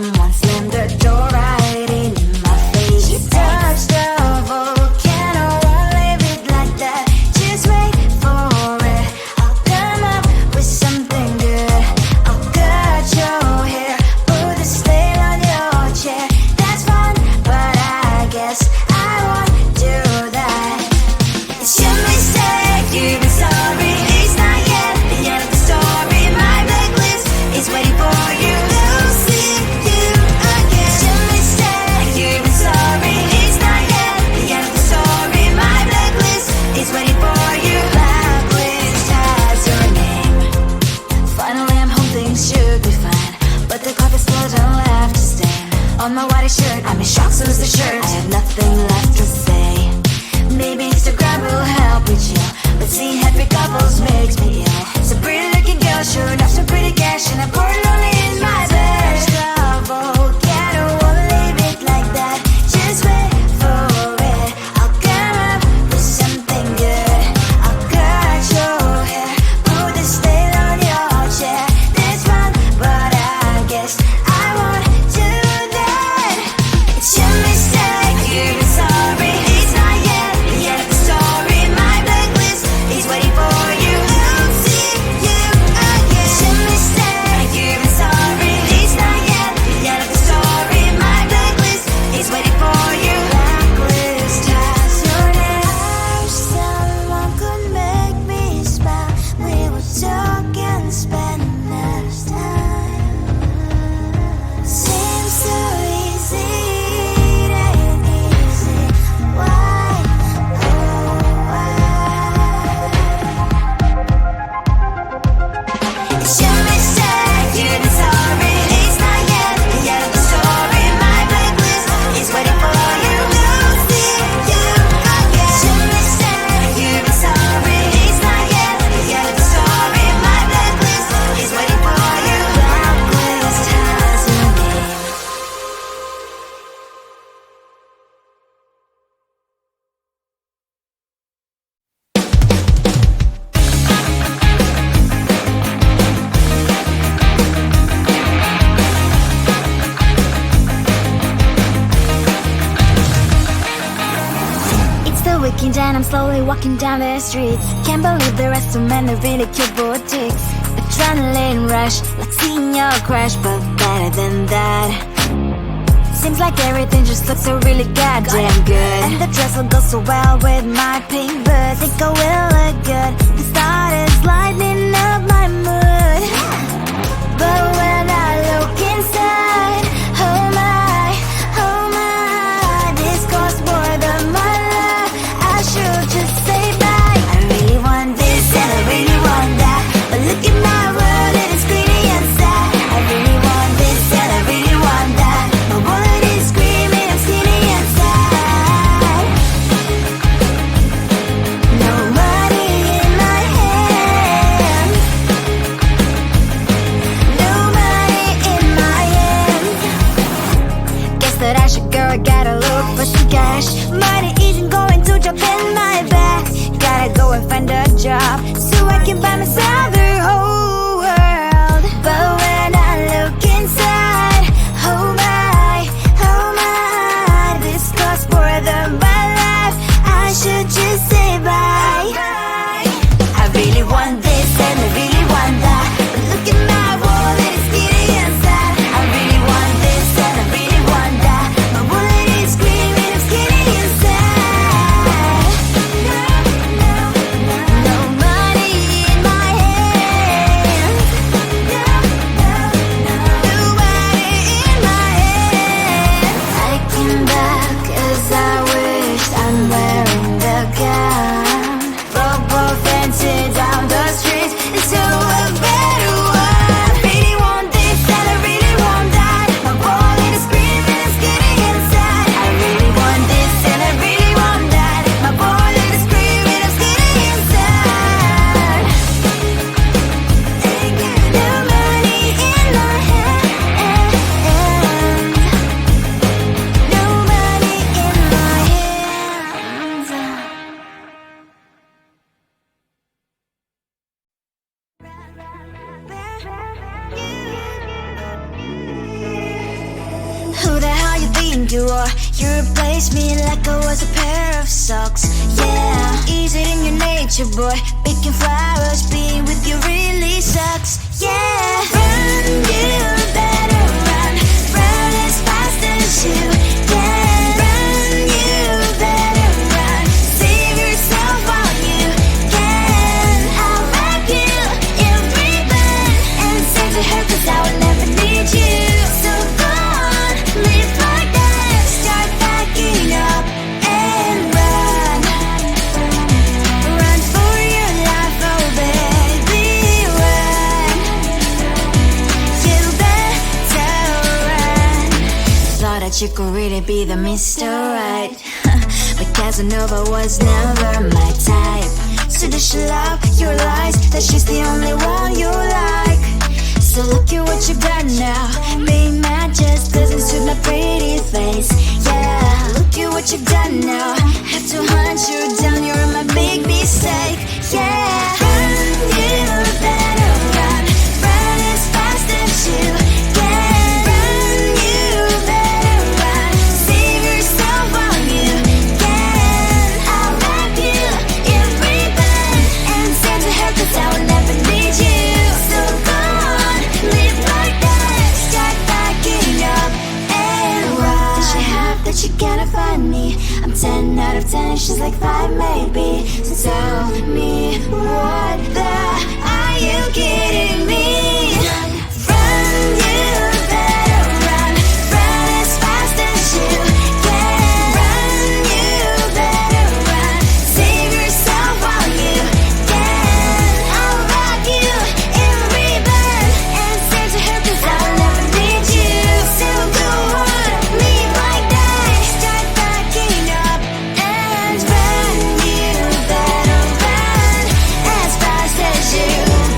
someone slammed the door right in my face. She touched the volcano, won't leave it like that. Just wait for it. I'll come up with something good. I'll cut your hair, put a stain on your chair. That's fun, but I guess I won't do that. It's your mistake, you've been sorry. It's not yet the end of the story. My blacklist is waiting for you. We'll see you again. It's your mistake, you've been sorry. It's not yet the end of the story. My blacklist is waiting for you. Blacklist has your name. Finally I'm home, things should be fine, but the carpet's flooded and left a stain on my white shirt. I'm in shock, so is the shirt. I have nothing left to say. Maybe Instagram will help with you, but seeing happy couples makes me ill. So pretty looking girl, sure enough, some pretty cash, and I'm pouring lonely in my bed. Volcano, won't leave it like that. Just wait for it. I'll come up with something good. I'll cut your hair, put the stain on your chair. That's fun, but I guess I won't do that. It's your mistake, you've been sorry. It's not yet the end of the story. My blacklist is waiting for you. We'll see you again. It's your mistake, you've been sorry. It's not yet the end of the story. My blacklist is waiting for you. Blacklist has your name. I wish someone could make me smile. We would talk and spend less time. Seems so easy, it ain't easy. Why, oh why? It's your mistake, you've been sorry. It's not yet the end of the story. My blacklist is waiting for you. We'll see you again. It's your mistake, you've been sorry. It's not yet the end of the story. My blacklist is waiting for you. Blacklist has your name. It's the weekend and I'm slowly walking down the streets. Can't believe there are so many really cute boutiques. Adrenaline rush, like seeing your crush, but better than that. Seems like everything just looks so really goddamn good. And the dress will go so well with my pink boots. Think I will look good. The start is lighting up my mood. But when I look inside, oh my, this costs more than my life. I should just say bye. I really want this and I really want that, but look at my world, it is pretty inside. I really want this and I really want that. My wallet is screaming, I'm skinny inside. No money in my hand. No money in my hand. Guess that I should go, I gotta look for some cash. Money isn't going to jump in my back. Gotta go and find a job so I can buy myself the whole world. But when I look inside, oh my, this costs more than my life. I should just say bye. I really want this and I really want that, but look at my wallet, it's skinny inside. I really want this and I really want that. My wallet is screaming, I'm skinny inside. No money in my hand. think you are. You replace me like I was a pair of socks. Yeah, is it in your nature, boy? Picking flowers, being with you really sucks. Yeah, run, you better run. Run as fast as you can. Run, you better run. Save yourself while you can. I'll wrap you in ribbon and send to her, 'cause I will never need you. So go on, live like that. Start packing up and run. Run for your life, oh baby, run. You better run. Thought that you could really be the Mr. Right, but Casanova was never my type. So does she love your lies, that she's the only one you like? So look at what you got now. Being mad just doesn't suit my pretty face. Yeah, look at what you got now. Have to hunt you down, you're my big mistake. Yeah, run, you better run. Run as fast as you can. Run, you better run. Save yourself while you can. I'll wrap you in ribbon and send to her, 'cause I will never need you. So go on, live like that. Start packing up and run. Does she have that she cannot find me? I'm 10 out of 10, she's like 5 maybe. So tell me, what the are you kidding me? Run, you better run. Run as fast as you can. Run, you better run. Save yourself while you can. I'll wrap you in ribbon and send to her, 'cause I will never need you. So go on, live like that. Start packing up and run. You better run as fast as you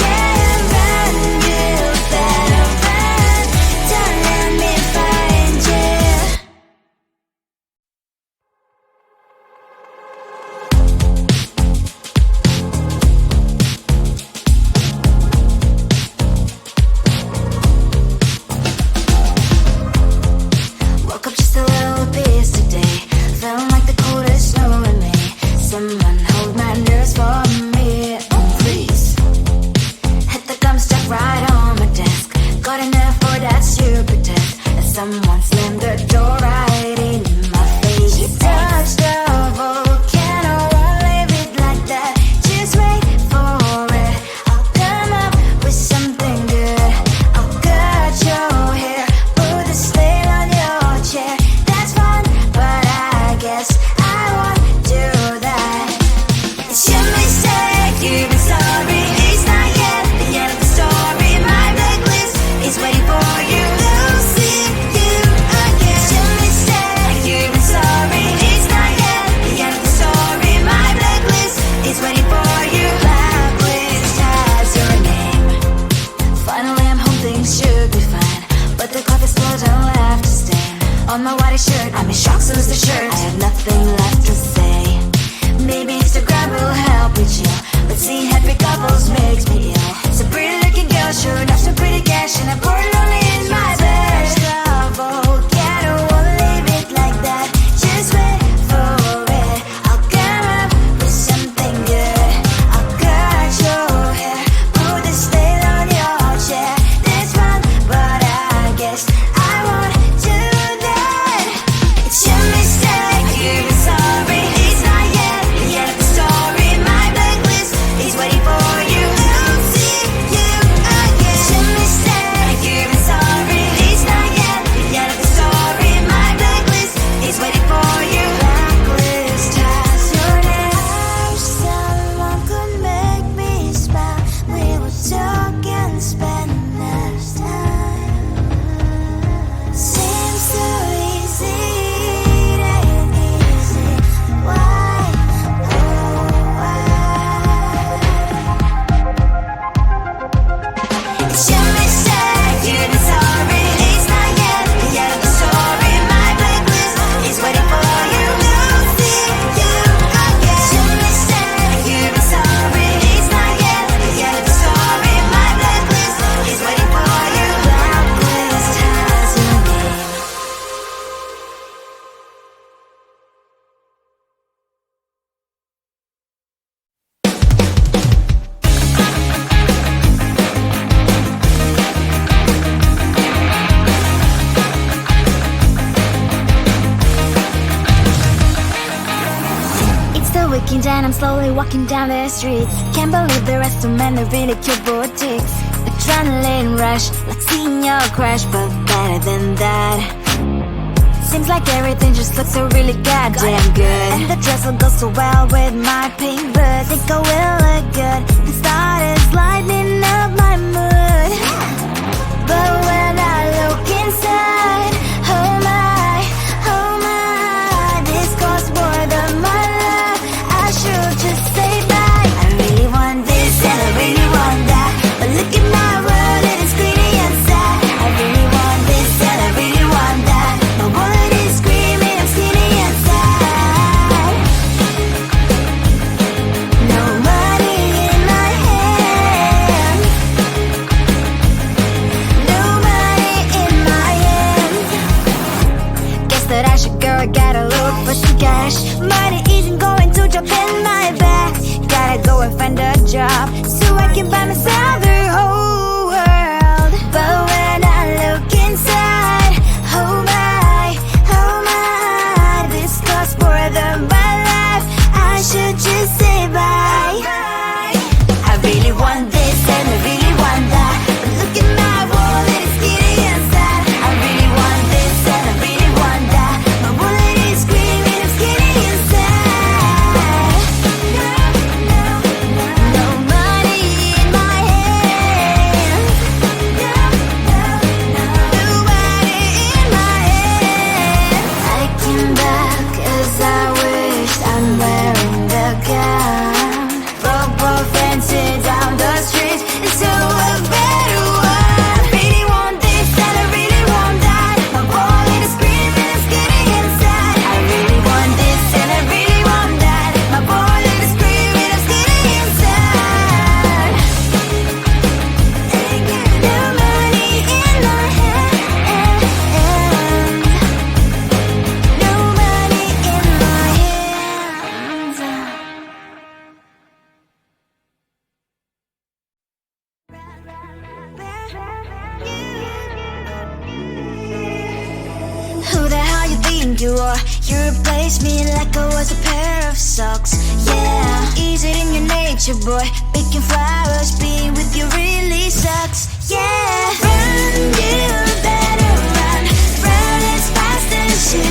can. Run, you better run. Don't let me find you. Woke up just a little pissed today. Felt like the coldest snow in me. Someone hold my nerves for me, please. Hit the gum stuck right on my desk. Got enough for that stupid test. And someone slammed the door right in my face. You touched the volcano, won't leave it like that. Just wait for it. I'll come up with something good. I'll cut your hair, put a slate on your chair. That's fun, but I guess I won't do that. It's your mistake, you've been sorry. It's not yet the end of the story. My blacklist is waiting for you. Losing you again. It's your mistake, you've been sorry. It's not yet the end of the story. My blacklist is waiting for you. Blacklist has your name. Finally I'm home, things should be fine, but the cloth is closed, I don't have to stain. On my white shirt, I'm in shock, so is the shirt. I have nothing left to say. Maybe Instagram will help with you, but seeing happy couples makes me ill. So pretty looking girl, sure enough, so pretty cash, and I'm bored lonely in my bed. Volcano, won't leave it like that. Just wait for it. I'll come up with something good. I'll cut your hair, put the slate on your chair. That's fun, but I guess I won't do that. It's your mistake, you've been sorry. It's not yet the end of the story. My blacklist is waiting for you. And I'm slowly walking down the streets. Can't believe the rest of men are really cute boutiques. Adrenaline rush, like seeing your crush, but better than that. Seems like everything just looks so really goddamn good. And the dress will go so well with my pink boots. Think I will look good. The start is lighting up my mood. But when I look inside, oh my, this costs more than my life. I should just say bye. I really want this and I really want that, but look at my world, it is pretty inside. I really want this and I really want that. My wallet is screaming, I'm skinny inside. No money in my hand. No money in my hand. Guess that I should go, I gotta look for some cash. Money isn't going to drop in my bag. Gotta go and find a job so I can buy myself the whole world. But when I look inside, oh my, this costs more than my life. I should just say bye. I really want this and I really want that, but look at my wallet, it's skinny inside. I really want this and I really want that. My wallet is screaming, I'm skinny inside. No money in my hand. No money in my hand. I came back 'cause I wished I'm wearing the gown. Football fancy down the street into a better one. Really want this and I really want that. My wallet is screaming, it's getting inside. I really want this and I really want that. My wallet is screaming, it's getting inside. No money in my hand. No money in my hands. Who the hell you think you are? You replaced me like I was a pair of socks. Yeah, is it in your nature, boy? Picking flowers, being with you really sucks. Yeah, run, you better run. Run as fast as you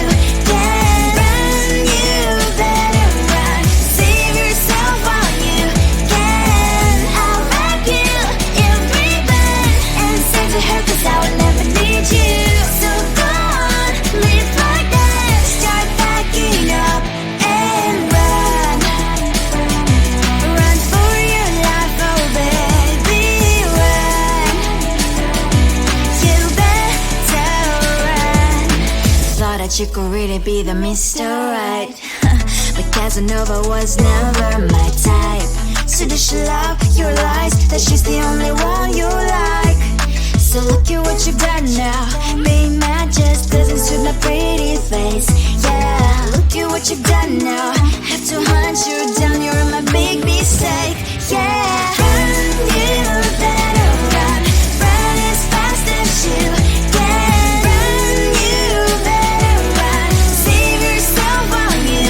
can. Run, you better run. Save yourself while you can. I'll wrap you in ribbon and send to her 'cause I will never need you. So go on, live like that. Start packing up and run. Run for your life, oh baby, run. You better run. Thought that you could really be the Mr. Right. But Casanova was never my type. So does she love your lies, that she's the only one you like? So look at what you've done now. Being mad just doesn't suit my pretty face. Yeah, look at what you've done now. Have to hunt you down, you're my big mistake. Yeah, run, you better run. Run as fast as you can. Run, you better run. Save yourself while you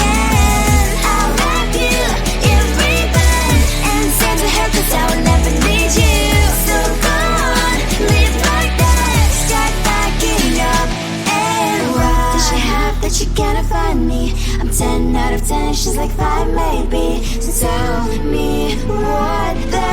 can. I'll wrap you in ribbon and send to her 'cause I will never need you. So go on, live like that. Start packing up and run. Does she have that you gotta find me? I'm 10 out of 10, she's like 5 maybe. So tell me what the